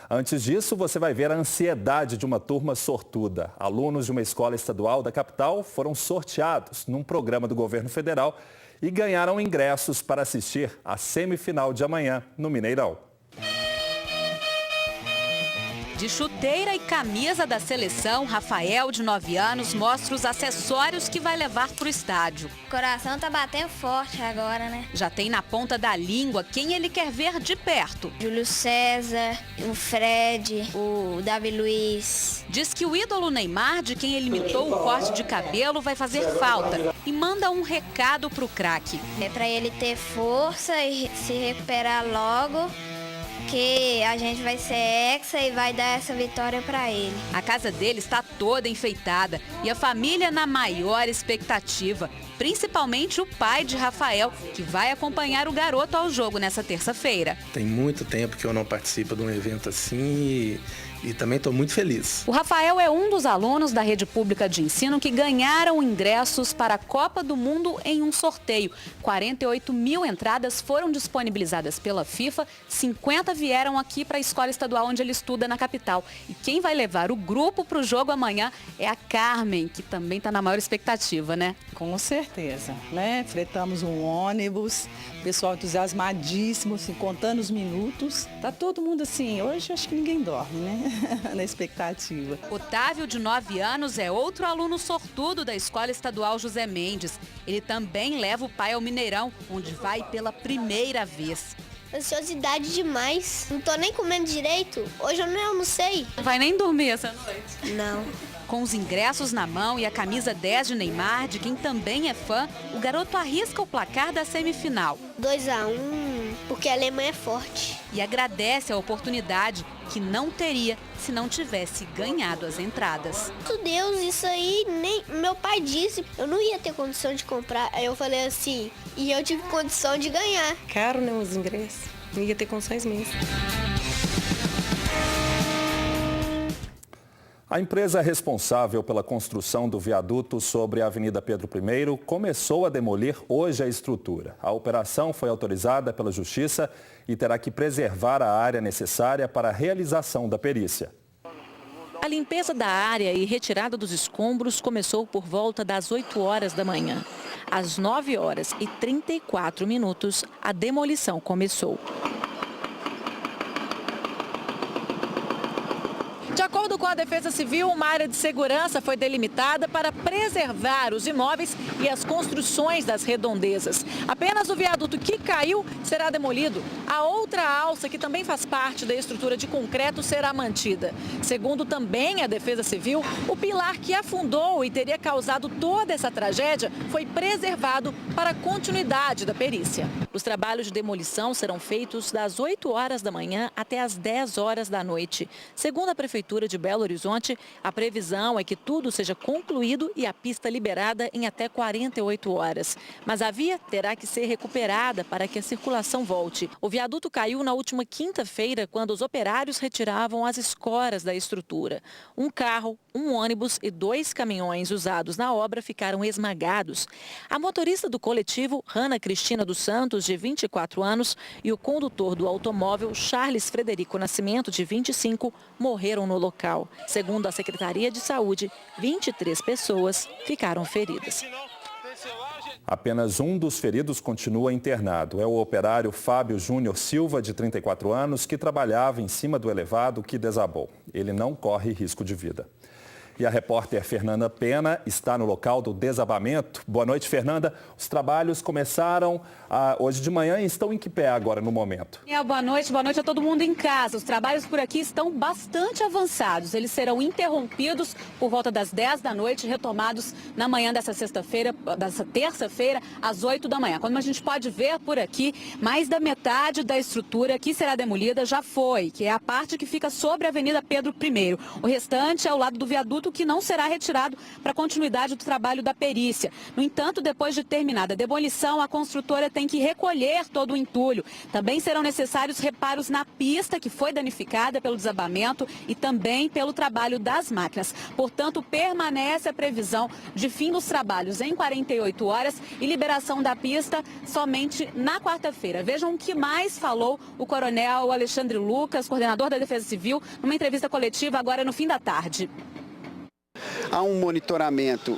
Antes disso, você vai ver a ansiedade de uma turma sortuda. Alunos de uma escola estadual da capital foram sorteados num programa do governo federal e ganharam ingressos para assistir à semifinal de amanhã no Mineirão. De chuteira e camisa da seleção, Rafael, de 9 anos, mostra os acessórios que vai levar para o estádio. O coração tá batendo forte agora, né? Já tem na ponta da língua quem ele quer ver de perto. Júlio César, o Fred, o Davi Luiz. Diz que o ídolo Neymar, de quem ele imitou o corte de cabelo, vai fazer falta e manda um recado pro craque. É para ele ter força e se recuperar logo, que a gente vai ser hexa e vai dar essa vitória para ele. A casa dele está toda enfeitada e a família na maior expectativa, principalmente o pai de Rafael, que vai acompanhar o garoto ao jogo nessa terça-feira. Tem muito tempo que eu não participo de um evento assim e também estou muito feliz. O Rafael é um dos alunos da rede pública de ensino que ganharam ingressos para a Copa do Mundo em um sorteio. 48 mil entradas foram disponibilizadas pela FIFA, 50 vieram aqui para a escola estadual onde ele estuda na capital. E quem vai levar o grupo para o jogo amanhã é a Carmen, que também está na maior expectativa, né? Com certeza, né? Fretamos um ônibus, pessoal entusiasmadíssimo, assim, contando os minutos. Tá todo mundo assim, hoje acho que ninguém dorme, né? Na expectativa. Otávio, de 9 anos, é outro aluno sortudo da Escola Estadual José Mendes. Ele também leva o pai ao Mineirão, onde vai pela primeira vez. Ansiosidade demais. Não tô nem comendo direito. Hoje eu não almocei. Não vai nem dormir essa noite? Não. Com os ingressos na mão e a camisa 10 de Neymar, de quem também é fã, o garoto arrisca o placar da semifinal. 2-1, porque a Alemanha é forte. E agradece a oportunidade que não teria se não tivesse ganhado as entradas. Meu Deus, isso aí nem meu pai disse. Eu não ia ter condição de comprar. Aí eu falei assim, e eu tive condição de ganhar. Caro, né, os ingressos. Não ia ter condições mesmo. A empresa responsável pela construção do viaduto sobre a Avenida Pedro I começou a demolir hoje a estrutura. A operação foi autorizada pela Justiça e terá que preservar a área necessária para a realização da perícia. A limpeza da área e retirada dos escombros começou por volta das 8 horas da manhã. Às 9 horas e 34 minutos, a demolição começou. De acordo com a Defesa Civil, uma área de segurança foi delimitada para preservar os imóveis e as construções das redondezas. Apenas o viaduto que caiu será demolido. A outra alça, que também faz parte da estrutura de concreto, será mantida. Segundo também a Defesa Civil, o pilar que afundou e teria causado toda essa tragédia foi preservado para a continuidade da perícia. Os trabalhos de demolição serão feitos das 8 horas da manhã até as 10 horas da noite. Segundo a Prefeitura de Belo Horizonte, a previsão é que tudo seja concluído e a pista liberada em até 48 horas. Mas a via terá que ser recuperada para que a circulação volte. O viaduto caiu na última quinta-feira, quando os operários retiravam as escoras da estrutura. Um carro, um ônibus e 2 caminhões usados na obra ficaram esmagados. A motorista do coletivo, Ana Cristina dos Santos, de 24 anos, e o condutor do automóvel, Charles Frederico Nascimento, de 25, morreram no local. Segundo a Secretaria de Saúde, 23 pessoas ficaram feridas. Apenas um dos feridos continua internado. É o operário Fábio Júnior Silva, de 34 anos, que trabalhava em cima do elevado que desabou. Ele não corre risco de vida. E a repórter Fernanda Pena está no local do desabamento. Boa noite, Fernanda. Os trabalhos começaram hoje de manhã e estão em que pé agora no momento? Boa noite a todo mundo em casa. Os trabalhos por aqui estão bastante avançados. Eles serão interrompidos por volta das 10 da noite, retomados na manhã dessa terça-feira, às 8 da manhã. Como a gente pode ver por aqui, mais da metade da estrutura que será demolida já foi, que é a parte que fica sobre a Avenida Pedro I. O restante é ao lado do viaduto ponto que não será retirado para a continuidade do trabalho da perícia. No entanto, depois de terminada a demolição, a construtora tem que recolher todo o entulho. Também serão necessários reparos na pista, que foi danificada pelo desabamento e também pelo trabalho das máquinas. Portanto, permanece a previsão de fim dos trabalhos em 48 horas e liberação da pista somente na quarta-feira. Vejam o que mais falou o coronel Alexandre Lucas, coordenador da Defesa Civil, numa entrevista coletiva agora no fim da tarde. Há um monitoramento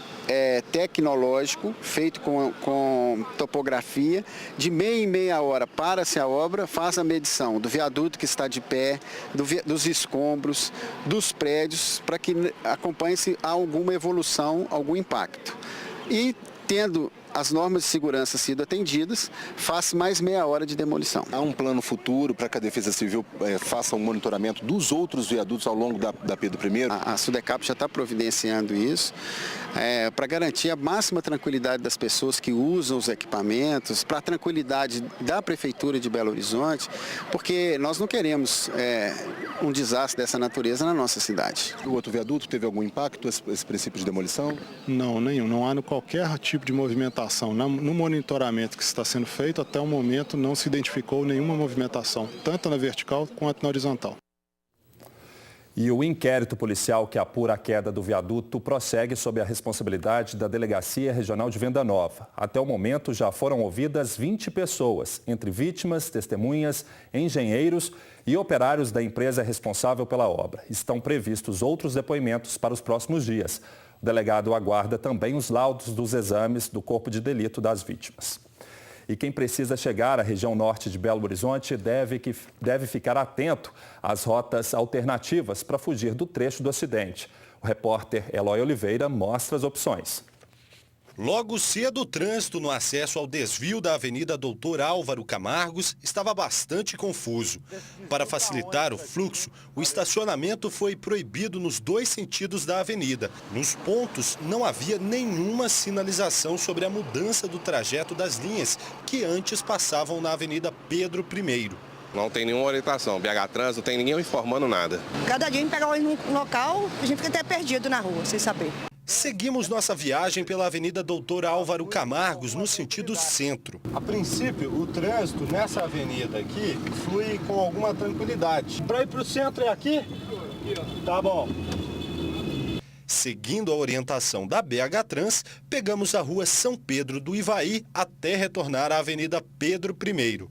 tecnológico feito com topografia. De meia em meia hora para-se a obra, faz a medição do viaduto que está de pé, dos escombros, dos prédios, para que acompanhe-se alguma evolução, algum impacto. E tendo as normas de segurança sido atendidas, faz mais meia hora de demolição. Há um plano futuro para que a Defesa Civil faça um monitoramento dos outros viadutos ao longo da Pedro I? A Sudecap já está providenciando isso para garantir a máxima tranquilidade das pessoas que usam os equipamentos, para a tranquilidade da Prefeitura de Belo Horizonte, porque nós não queremos um desastre dessa natureza na nossa cidade. O outro viaduto teve algum impacto, esse princípio de demolição? Não, nenhum. Não há qualquer tipo de movimentação. No monitoramento que está sendo feito, até o momento não se identificou nenhuma movimentação, tanto na vertical quanto na horizontal. E o inquérito policial que apura a queda do viaduto prossegue sob a responsabilidade da Delegacia Regional de Venda Nova. Até o momento já foram ouvidas 20 pessoas, entre vítimas, testemunhas, engenheiros e operários da empresa responsável pela obra. Estão previstos outros depoimentos para os próximos dias. O delegado aguarda também os laudos dos exames do corpo de delito das vítimas. E quem precisa chegar à região norte de Belo Horizonte deve ficar atento às rotas alternativas para fugir do trecho do acidente. O repórter Eloy Oliveira mostra as opções. Logo cedo, o trânsito no acesso ao desvio da Avenida Doutor Álvaro Camargos estava bastante confuso. Para facilitar o fluxo, o estacionamento foi proibido nos dois sentidos da avenida. Nos pontos, não havia nenhuma sinalização sobre a mudança do trajeto das linhas que antes passavam na Avenida Pedro I. Não tem nenhuma orientação, BH Trans, não tem ninguém informando nada. Cada dia a gente pega um local, a gente fica até perdido na rua, sem saber. Seguimos nossa viagem pela Avenida Doutor Álvaro Camargos, no sentido centro. A princípio, o trânsito nessa avenida aqui flui com alguma tranquilidade. Para ir para o centro é aqui? Tá bom. Seguindo a orientação da BH Trans, pegamos a rua São Pedro do Ivaí até retornar à Avenida Pedro I.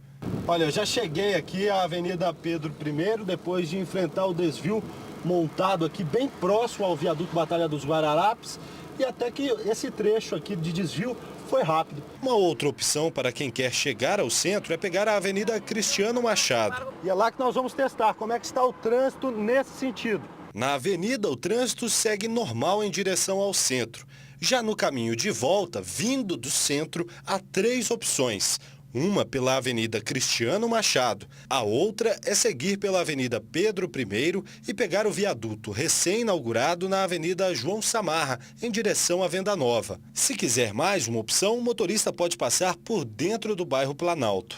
Olha, eu já cheguei aqui à Avenida Pedro I, depois de enfrentar o desvio montado aqui bem próximo ao viaduto Batalha dos Guararapes, e até que esse trecho aqui de desvio foi rápido. Uma outra opção para quem quer chegar ao centro é pegar a Avenida Cristiano Machado. E é lá que nós vamos testar como é que está o trânsito nesse sentido. Na avenida, o trânsito segue normal em direção ao centro. Já no caminho de volta, vindo do centro, há 3 opções. Uma pela Avenida Cristiano Machado, a outra é seguir pela Avenida Pedro I e pegar o viaduto recém-inaugurado na Avenida João Samarra, em direção à Venda Nova. Se quiser mais uma opção, o motorista pode passar por dentro do bairro Planalto.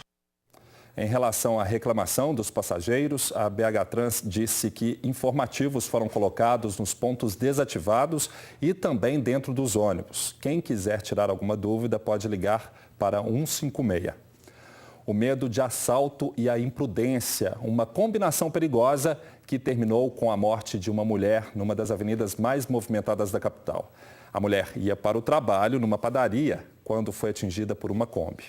Em relação à reclamação dos passageiros, a BH Trans disse que informativos foram colocados nos pontos desativados e também dentro dos ônibus. Quem quiser tirar alguma dúvida pode ligar para 156. O medo de assalto e a imprudência, uma combinação perigosa que terminou com a morte de uma mulher numa das avenidas mais movimentadas da capital. A mulher ia para o trabalho numa padaria quando foi atingida por uma Kombi.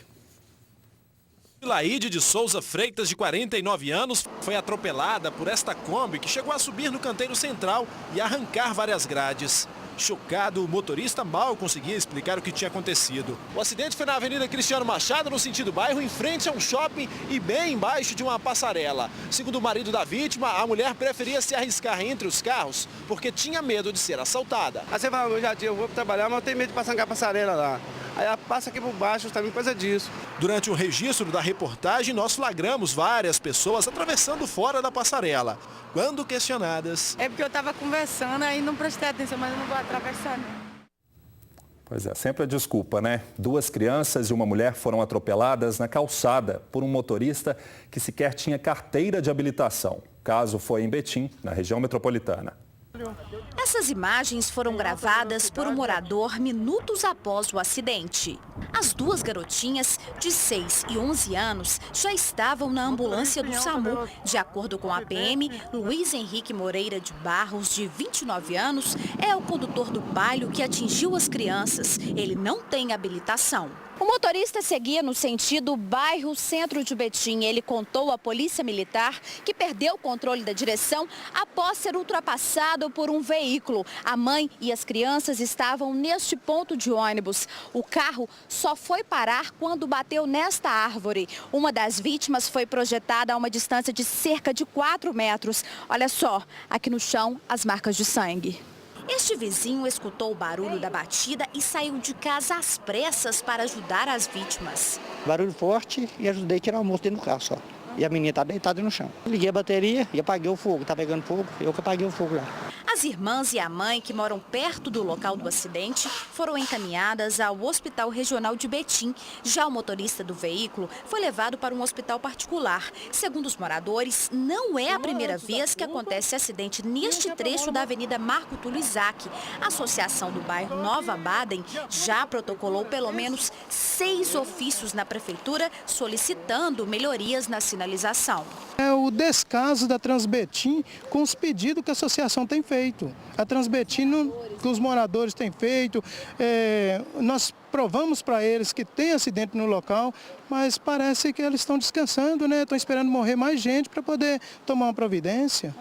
Laide de Souza Freitas, de 49 anos, foi atropelada por esta Kombi que chegou a subir no canteiro central e arrancar várias grades. Chocado, o motorista mal conseguia explicar o que tinha acontecido. O acidente foi na Avenida Cristiano Machado, no sentido bairro, em frente a um shopping e bem embaixo de uma passarela. Segundo o marido da vítima, a mulher preferia se arriscar entre os carros porque tinha medo de ser assaltada. Aí você fala, eu vou trabalhar, mas eu tenho medo de passar na passarela lá. Aí ela passa aqui por baixo, também coisa disso. Durante o registro da reportagem, nós flagramos várias pessoas atravessando fora da passarela. Quando questionadas... É porque eu estava conversando, aí não prestei atenção, mas eu não vou atravessar, não. Pois é, sempre a desculpa, né? 2 crianças e uma mulher foram atropeladas na calçada por um motorista que sequer tinha carteira de habilitação. O caso foi em Betim, na região metropolitana. Essas imagens foram gravadas por um morador minutos após o acidente. As duas garotinhas, de 6 e 11 anos, já estavam na ambulância do SAMU. De acordo com a PM, Luiz Henrique Moreira de Barros, de 29 anos, é o condutor do Palio que atingiu as crianças. Ele não tem habilitação. O motorista seguia no sentido bairro-centro de Betim. Ele contou à polícia militar que perdeu o controle da direção após ser ultrapassado por um veículo. A mãe e as crianças estavam neste ponto de ônibus. O carro só foi parar quando bateu nesta árvore. Uma das vítimas foi projetada a uma distância de cerca de 4 metros. Olha só, aqui no chão, as marcas de sangue. Este vizinho escutou o barulho da batida e saiu de casa às pressas para ajudar as vítimas. Barulho forte e ajudei a tirar o moço dentro do carro só. E a menina está deitada no chão. Liguei a bateria e apaguei o fogo. Está pegando fogo, eu que apaguei o fogo lá. As irmãs e a mãe, que moram perto do local do acidente, foram encaminhadas ao Hospital Regional de Betim. Já o motorista do veículo foi levado para um hospital particular. Segundo os moradores, não é a primeira vez que acontece acidente neste trecho da Avenida Marco Túlio Isaac. A Associação do Bairro Nova Baden já protocolou pelo menos 6 ofícios na Prefeitura solicitando melhorias na sinalização. É o descaso da Transbetim com os pedidos que a associação tem feito. A Transbetim, que os moradores têm feito, nós provamos para eles que tem acidente no local, mas parece que eles estão descansando, né? Estão esperando morrer mais gente para poder tomar uma providência.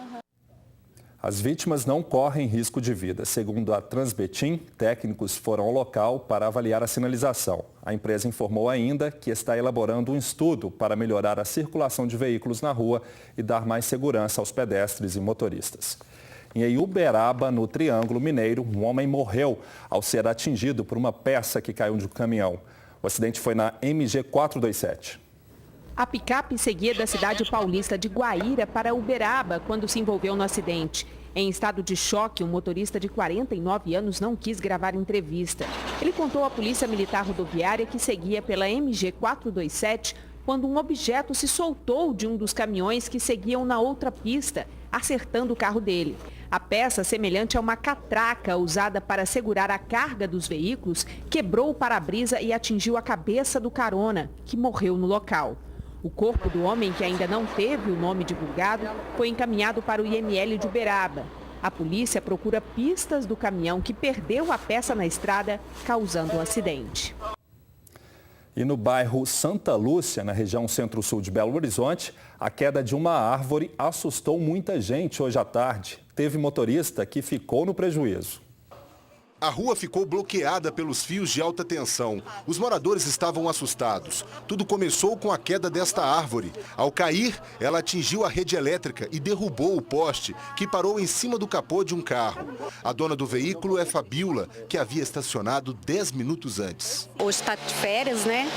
As vítimas não correm risco de vida. Segundo a Transbetim, técnicos foram ao local para avaliar a sinalização. A empresa informou ainda que está elaborando um estudo para melhorar a circulação de veículos na rua e dar mais segurança aos pedestres e motoristas. Em Uberaba, no Triângulo Mineiro, um homem morreu ao ser atingido por uma peça que caiu de um caminhão. O acidente foi na MG 427. A picape seguia da cidade paulista de Guaíra para Uberaba quando se envolveu no acidente. Em estado de choque, um motorista de 49 anos não quis gravar entrevista. Ele contou à Polícia Militar Rodoviária que seguia pela MG 427 quando um objeto se soltou de um dos caminhões que seguiam na outra pista, acertando o carro dele. A peça, semelhante a uma catraca usada para segurar a carga dos veículos, quebrou o para-brisa e atingiu a cabeça do carona, que morreu no local. O corpo do homem, que ainda não teve o nome divulgado, foi encaminhado para o IML de Uberaba. A polícia procura pistas do caminhão que perdeu a peça na estrada, causando o acidente. E no bairro Santa Lúcia, na região centro-sul de Belo Horizonte, a queda de uma árvore assustou muita gente hoje à tarde. Teve motorista que ficou no prejuízo. A rua ficou bloqueada pelos fios de alta tensão. Os moradores estavam assustados. Tudo começou com a queda desta árvore. Ao cair, ela atingiu a rede elétrica e derrubou o poste, que parou em cima do capô de um carro. A dona do veículo é Fabiola, que havia estacionado 10 minutos antes. Hoje está de férias, né?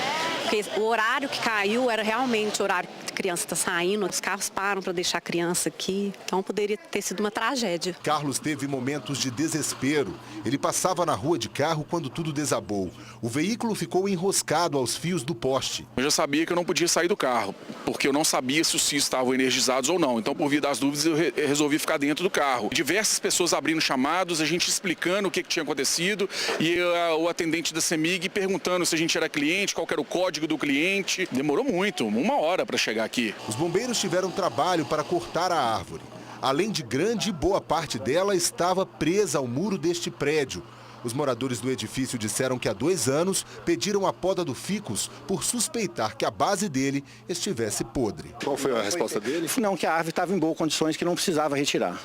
Porque o horário que caiu era realmente o horário que a criança está saindo. Os carros param para deixar a criança aqui. Então poderia ter sido uma tragédia. Carlos teve momentos de desespero. Ele passava na rua de carro quando tudo desabou. O veículo ficou enroscado aos fios do poste. Eu já sabia que eu não podia sair do carro, porque eu não sabia se os fios estavam energizados ou não. Então, por via das dúvidas, eu resolvi ficar dentro do carro. Diversas pessoas abrindo chamados, a gente explicando o que tinha acontecido e o atendente da CEMIG perguntando se a gente era cliente, qual era o código do cliente. Demorou muito, 1 hora para chegar aqui. Os bombeiros tiveram trabalho para cortar a árvore. Além de grande, boa parte dela estava presa ao muro deste prédio. Os moradores do edifício disseram que há 2 anos pediram a poda do ficus por suspeitar que a base dele estivesse podre. Qual foi a resposta dele? Não, que a árvore estava em boas condições, que não precisava retirar.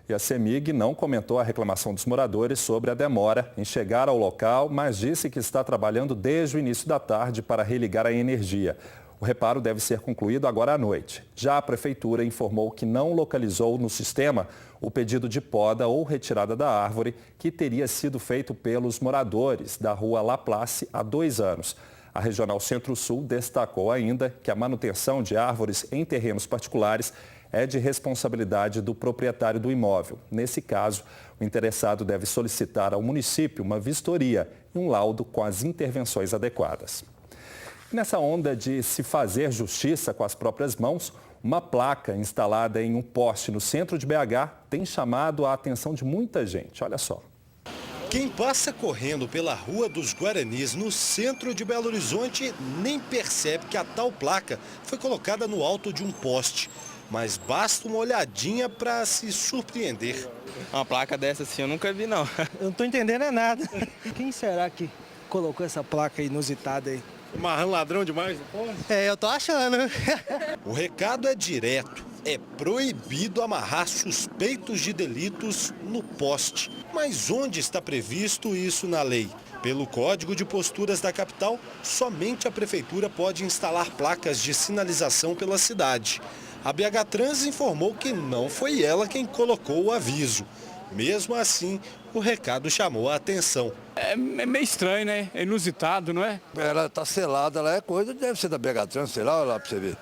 E a CEMIG não comentou a reclamação dos moradores sobre a demora em chegar ao local, mas disse que está trabalhando desde o início da tarde para religar a energia. O reparo deve ser concluído agora à noite. Já a Prefeitura informou que não localizou no sistema o pedido de poda ou retirada da árvore que teria sido feito pelos moradores da rua Laplace há 2 anos. A Regional Centro-Sul destacou ainda que a manutenção de árvores em terrenos particulares é de responsabilidade do proprietário do imóvel. Nesse caso, o interessado deve solicitar ao município uma vistoria e um laudo com as intervenções adequadas. Nessa onda de se fazer justiça com as próprias mãos, Uma placa instalada em um poste no centro de BH tem chamado a atenção de muita gente. Olha só. Quem passa correndo pela Rua dos Guaranis, no centro de Belo Horizonte, nem percebe que a tal placa foi colocada no alto de um poste. Mas basta uma olhadinha para se surpreender. Uma placa dessa assim eu nunca vi, não. Eu não estou entendendo nada. Quem será que colocou essa placa inusitada aí? Marrão ladrão demais, não pode? Eu tô achando. O recado é direto. É proibido amarrar suspeitos de delitos no poste. Mas onde está previsto isso na lei? Pelo Código de Posturas da capital, somente a prefeitura pode instalar placas de sinalização pela cidade. A BH Trans informou que não foi ela quem colocou o aviso. Mesmo assim, o recado chamou a atenção. É meio estranho, né? É inusitado, não é? Ela tá selada, ela é coisa, deve ser da BH Trans, sei lá, olha lá pra você ver.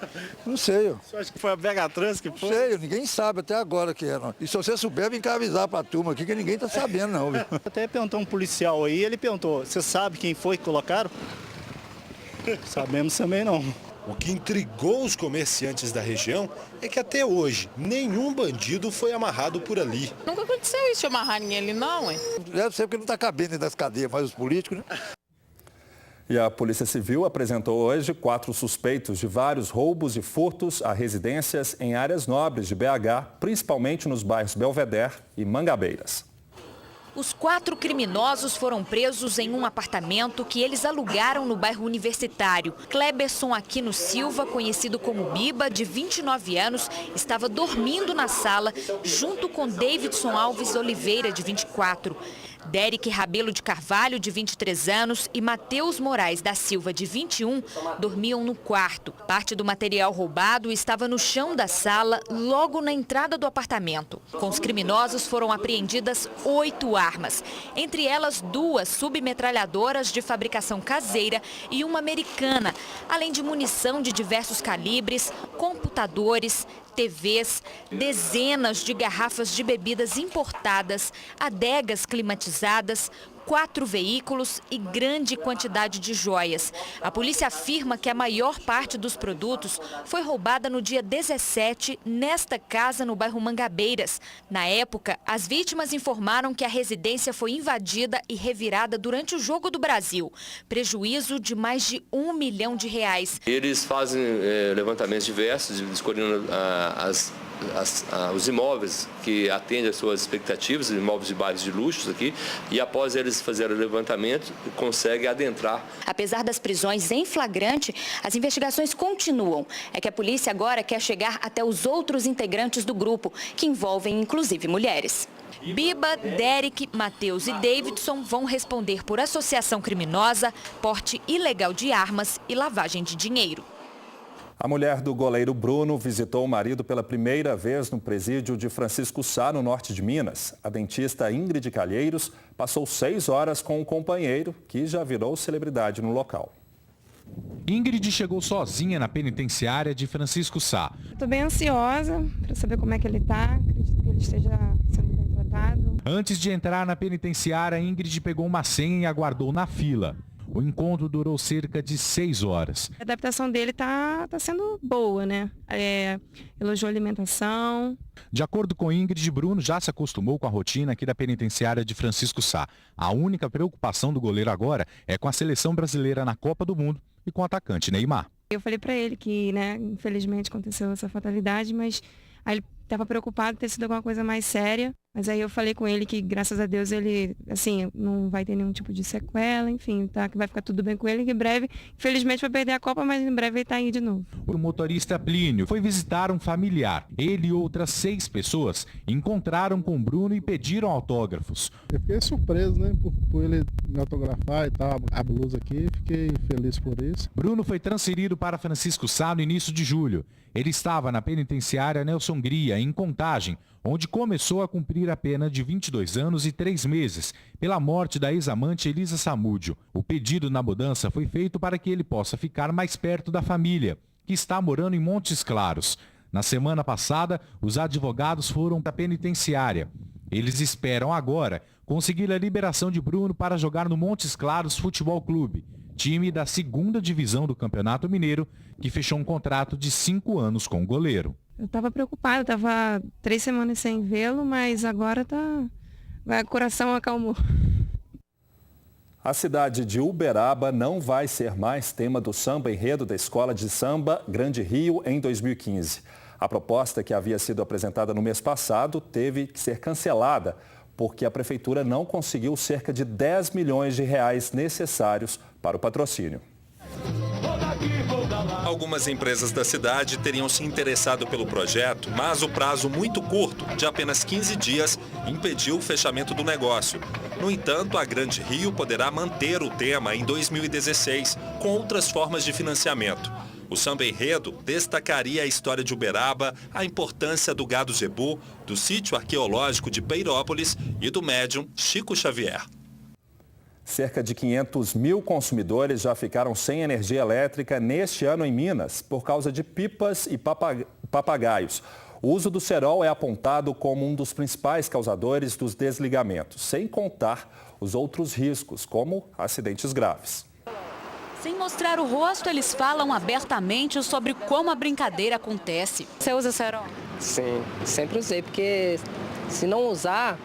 Não sei. Você acha que foi a BH Trans que foi? Não sei, ninguém sabe até agora que é. Não. E se você souber, vem cá avisar pra turma aqui que ninguém tá sabendo, não. Viu? Até perguntou um policial aí, ele perguntou, você sabe quem foi que colocaram? Sabemos também não. O que intrigou os comerciantes da região é que até hoje nenhum bandido foi amarrado por ali. Nunca aconteceu isso de amarrar ninguém ali, não, hein? Deve ser porque não está cabendo dentro das cadeias, mas os políticos, né? E a Polícia Civil apresentou hoje 4 suspeitos de vários roubos e furtos a residências em áreas nobres de BH, principalmente nos bairros Belvedere e Mangabeiras. Os 4 criminosos foram presos em um apartamento que eles alugaram no bairro Universitário. Kleberson Aquino Silva, conhecido como Biba, de 29 anos, estava dormindo na sala junto com Davidson Alves Oliveira, de 24. Derek Rabelo de Carvalho, de 23 anos, e Matheus Moraes da Silva, de 21, dormiam no quarto. Parte do material roubado estava no chão da sala, logo na entrada do apartamento. Com os criminosos foram apreendidas 8 armas, entre elas 2 submetralhadoras de fabricação caseira e uma americana, além de munição de diversos calibres, computadores, TVs, dezenas de garrafas de bebidas importadas, adegas climatizadas, 4 veículos e grande quantidade de joias. A polícia afirma que a maior parte dos produtos foi roubada no dia 17, nesta casa no bairro Mangabeiras. Na época, as vítimas informaram que a residência foi invadida e revirada durante o Jogo do Brasil. Prejuízo de mais de R$1 milhão. Eles fazem levantamentos diversos, escolhendo os imóveis que atendem às suas expectativas, imóveis de bairros de luxos aqui, e após eles fazerem o levantamento, conseguem adentrar. Apesar das prisões em flagrante, as investigações continuam. É que a polícia agora quer chegar até os outros integrantes do grupo, que envolvem inclusive mulheres. Biba, Derek, Matheus e Davidson vão responder por associação criminosa, porte ilegal de armas e lavagem de dinheiro. A mulher do goleiro Bruno visitou o marido pela primeira vez no presídio de Francisco Sá, no norte de Minas. A dentista Ingrid Calheiros passou 6 horas com o companheiro, que já virou celebridade no local. Ingrid chegou sozinha na penitenciária de Francisco Sá. Estou bem ansiosa para saber como é que ele está. Acredito que ele esteja sendo bem tratado. Antes de entrar na penitenciária, Ingrid pegou uma senha e aguardou na fila. O encontro durou cerca de 6 horas. A adaptação dele tá sendo boa, né? Elogiou a alimentação. De acordo com Ingrid, Bruno já se acostumou com a rotina aqui da penitenciária de Francisco Sá. A única preocupação do goleiro agora é com a seleção brasileira na Copa do Mundo e com o atacante Neymar. Eu falei para ele que, né, infelizmente aconteceu essa fatalidade, mas aí ele estava preocupado de ter sido alguma coisa mais séria. Mas aí eu falei com ele que, graças a Deus, ele, assim, não vai ter nenhum tipo de sequela, enfim, tá? Que vai ficar tudo bem com ele, que em breve, infelizmente, vai perder a Copa, mas em breve ele tá aí de novo. O motorista Plínio foi visitar um familiar. Ele e outras 6 pessoas encontraram com Bruno e pediram autógrafos. Eu fiquei surpreso, né, por ele me autografar e tal, a blusa aqui, fiquei feliz por isso. Bruno foi transferido para Francisco Sá no início de julho. Ele estava na penitenciária Nelson Gria, em Contagem, onde começou a cumprir a pena de 22 anos e 3 meses pela morte da ex-amante Elisa Samúdio. O pedido na mudança foi feito para que ele possa ficar mais perto da família, que está morando em Montes Claros. Na semana passada, os advogados foram para a penitenciária. Eles esperam agora conseguir a liberação de Bruno para jogar no Montes Claros Futebol Clube. time da 2ª divisão do Campeonato Mineiro, que fechou um contrato de 5 anos com o goleiro. Eu estava preocupada, estava 3 semanas sem vê-lo, mas agora o coração acalmou. A cidade de Uberaba não vai ser mais tema do samba enredo da Escola de Samba Grande Rio em 2015. A proposta, que havia sido apresentada no mês passado, teve que ser cancelada porque a prefeitura não conseguiu cerca de 10 milhões de reais necessários para o patrocínio. Algumas empresas da cidade teriam se interessado pelo projeto, mas o prazo muito curto, de apenas 15 dias, impediu o fechamento do negócio. No entanto, a Grande Rio poderá manter o tema em 2016, com outras formas de financiamento. O samba enredo destacaria a história de Uberaba, a importância do gado zebu, do sítio arqueológico de Peirópolis e do médium Chico Xavier. Cerca de 500 mil consumidores já ficaram sem energia elétrica neste ano em Minas, por causa de pipas e papagaios. O uso do cerol é apontado como um dos principais causadores dos desligamentos, sem contar os outros riscos, como acidentes graves. Sem mostrar o rosto, eles falam abertamente sobre como a brincadeira acontece. Você usa cerol? Sim, sempre usei, porque se não usar,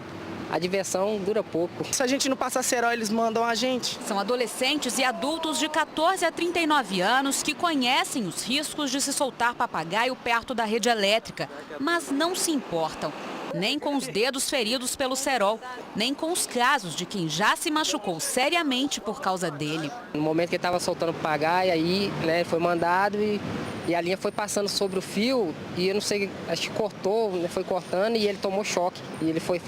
a diversão dura pouco. Se a gente não passar cerol, eles mandam a gente. São adolescentes e adultos de 14 a 39 anos que conhecem os riscos de se soltar papagaio perto da rede elétrica, mas não se importam. Nem com os dedos feridos pelo cerol, nem com os casos de quem já se machucou seriamente por causa dele. No momento que ele estava soltando papagaio, aí foi mandado e a linha foi passando sobre o fio e eu não sei, acho que cortou, foi cortando e ele tomou choque e ele foi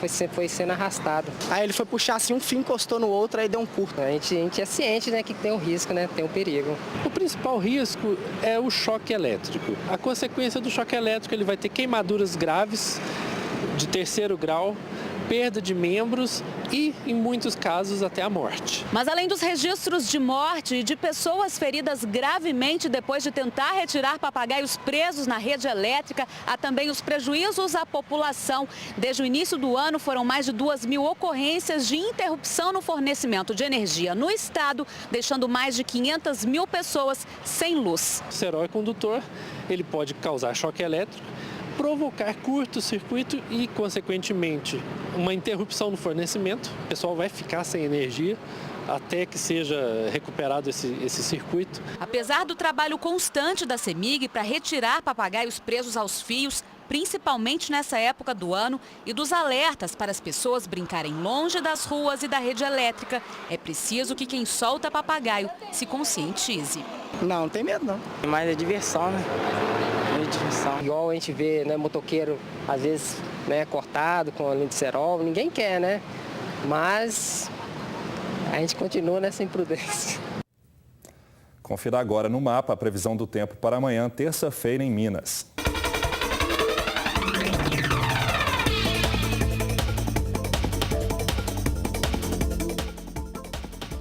sendo arrastado. Aí ele foi puxar assim, um fio encostou no outro, aí deu um curto. A gente é ciente, que tem um risco, tem um perigo. O principal risco é o choque elétrico. A consequência do choque elétrico, ele vai ter queimaduras graves, de 3º grau, perda de membros e, em muitos casos, até a morte. Mas além dos registros de morte e de pessoas feridas gravemente depois de tentar retirar papagaios presos na rede elétrica, há também os prejuízos à população. Desde o início do ano, foram mais de 2.000 ocorrências de interrupção no fornecimento de energia no estado, deixando mais de 500 mil pessoas sem luz. O cerol é condutor, ele pode causar choque elétrico, provocar curto-circuito e, consequentemente, uma interrupção no fornecimento. O pessoal vai ficar sem energia até que seja recuperado esse circuito. Apesar do trabalho constante da CEMIG para retirar papagaios presos aos fios, principalmente nessa época do ano, e dos alertas para as pessoas brincarem longe das ruas e da rede elétrica, é preciso que quem solta papagaio se conscientize. Não tem medo não. Mas é diversão, né? Igual a gente vê, motoqueiro, às vezes, cortado com a linha de cerol, ninguém quer, né? Mas a gente continua nessa imprudência. Confira agora no mapa a previsão do tempo para amanhã, terça-feira, em Minas.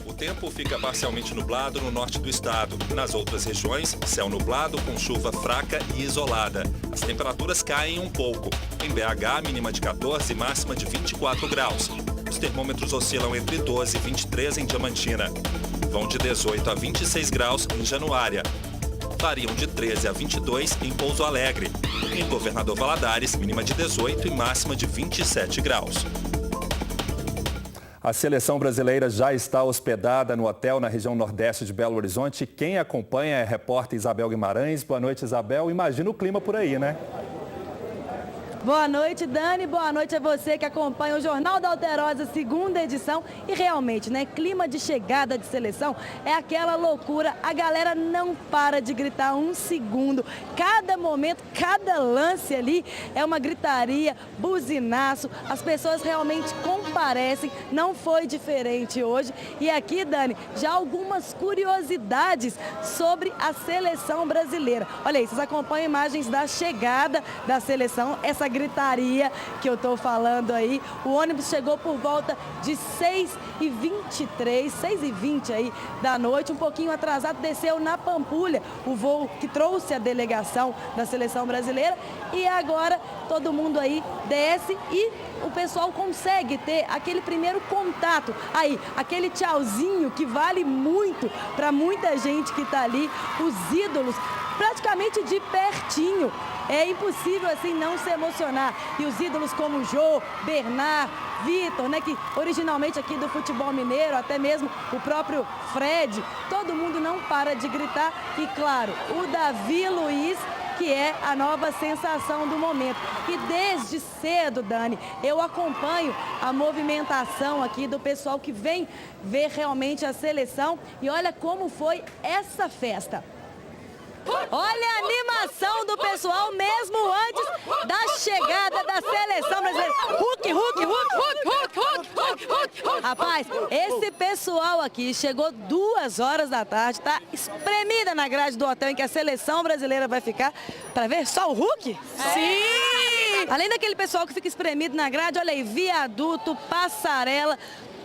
O tempo fica parcialmente nublado no norte do estado. Nas outras regiões, céu nublado com chuva fraca e isolada. As temperaturas caem um pouco. Em BH, mínima de 14 e máxima de 24 graus. Os termômetros oscilam entre 12 e 23 em Diamantina. Vão de 18 a 26 graus em Januária. Variam de 13 a 22 em Pouso Alegre. Em Governador Valadares, mínima de 18 e máxima de 27 graus. A seleção brasileira já está hospedada no hotel na região nordeste de Belo Horizonte. Quem acompanha é a repórter Isabel Guimarães. Boa noite, Isabel. Imagina o clima por aí, né? Boa noite, Dani. Boa noite a você que acompanha o Jornal da Alterosa, 2ª edição. E realmente, clima de chegada de seleção é aquela loucura. A galera não para de gritar um segundo. Cada momento, cada lance ali é uma gritaria, buzinaço. As pessoas realmente comparecem. Não foi diferente hoje. E aqui, Dani, já algumas curiosidades sobre a seleção brasileira. Olha aí, vocês acompanham imagens da chegada da seleção. Essa gritaria que eu tô falando aí. O ônibus chegou por volta de 6h23, 6h20 aí da noite, um pouquinho atrasado, desceu na Pampulha, o voo que trouxe a delegação da seleção brasileira, e agora todo mundo aí desce e o pessoal consegue ter aquele primeiro contato, aí, aquele tchauzinho que vale muito para muita gente que está ali, os ídolos praticamente de pertinho. É impossível assim não se emocionar. E os ídolos como Jô, Bernard, Vitor, né, que originalmente aqui do futebol mineiro, até mesmo o próprio Fred, todo mundo não para de gritar. E claro, o Davi Luiz, que é a nova sensação do momento. E desde cedo, Dani, eu acompanho a movimentação aqui do pessoal que vem ver realmente a seleção. E olha como foi essa festa. Olha a animação do pessoal mesmo antes da chegada da seleção brasileira. Hulk, Hulk, Hulk, Hulk, Hulk, Hulk, Hulk, Hulk, Hulk. Rapaz, esse pessoal aqui chegou 2 horas da tarde, tá espremida na grade do hotel em que a seleção brasileira vai ficar, para ver só o Hulk? Sim! Além daquele pessoal que fica espremido na grade, olha aí, viaduto, passarela,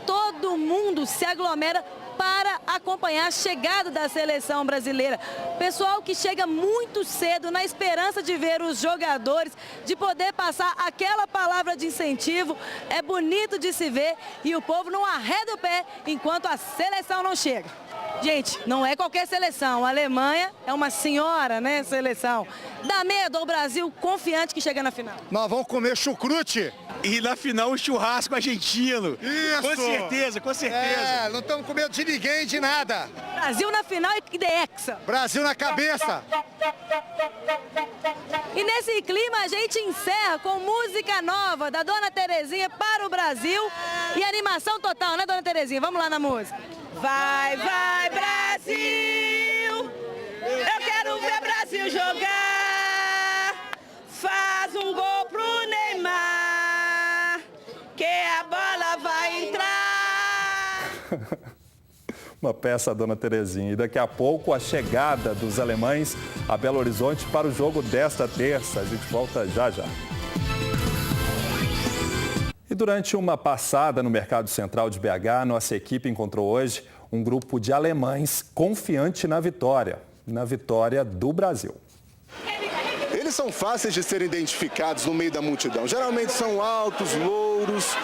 todo mundo se aglomera para acompanhar a chegada da seleção brasileira. Pessoal que chega muito cedo na esperança de ver os jogadores, de poder passar aquela palavra de incentivo. É bonito de se ver e o povo não arreda o pé enquanto a seleção não chega. Gente, não é qualquer seleção. A Alemanha é uma senhora, né, seleção. Dá medo ao Brasil confiante que chega na final. Nós vamos comer chucrute. E na final o churrasco argentino. Isso! Com certeza, com certeza. É, não estamos com medo de ninguém, de nada. Brasil na final e de hexa. Brasil na cabeça. E nesse clima a gente encerra com música nova da Dona Terezinha para o Brasil. E animação total, né, Dona Terezinha? Vamos lá na música. Vai, vai, Brasil! Eu quero ver Brasil jogar. Faz um gol pro Neymar, que a bola vai entrar. Uma peça, Dona Terezinha. E daqui a pouco a chegada dos alemães a Belo Horizonte para o jogo desta terça. A gente volta já já. E durante uma passada no Mercado Central de BH, nossa equipe encontrou hoje um grupo de alemães confiante na vitória do Brasil. Eles são fáceis de serem identificados no meio da multidão. Geralmente são altos, louros.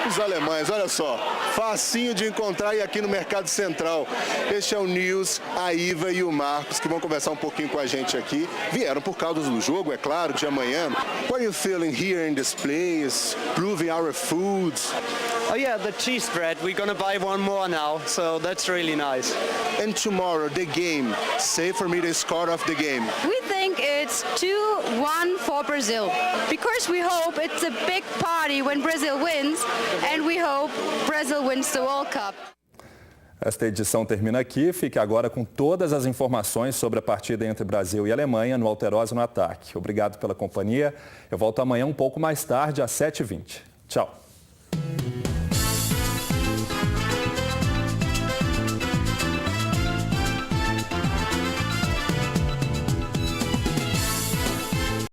Os alemães, olha só, facinho de encontrar aí aqui no Mercado Central. Este é o Nils, a Iva e o Marcos, que vão conversar um pouquinho com a gente aqui. Vieram por causa do jogo, é claro, de amanhã. What are you feeling here in this place, proving our foods? Oh yeah, the cheese spread. We're gonna buy one more now, so that's really nice. And tomorrow, the game. Say for me the score of the game. We think it's 2-1 for Brazil, because we hope it's a big party when Brazil wins, and we hope Brazil wins the World Cup. Esta edição termina aqui. Fique agora com todas as informações sobre a partida entre Brasil e Alemanha no Alterosa no Ataque. Obrigado pela companhia. Eu volto amanhã um pouco mais tarde, às 7h20. Tchau.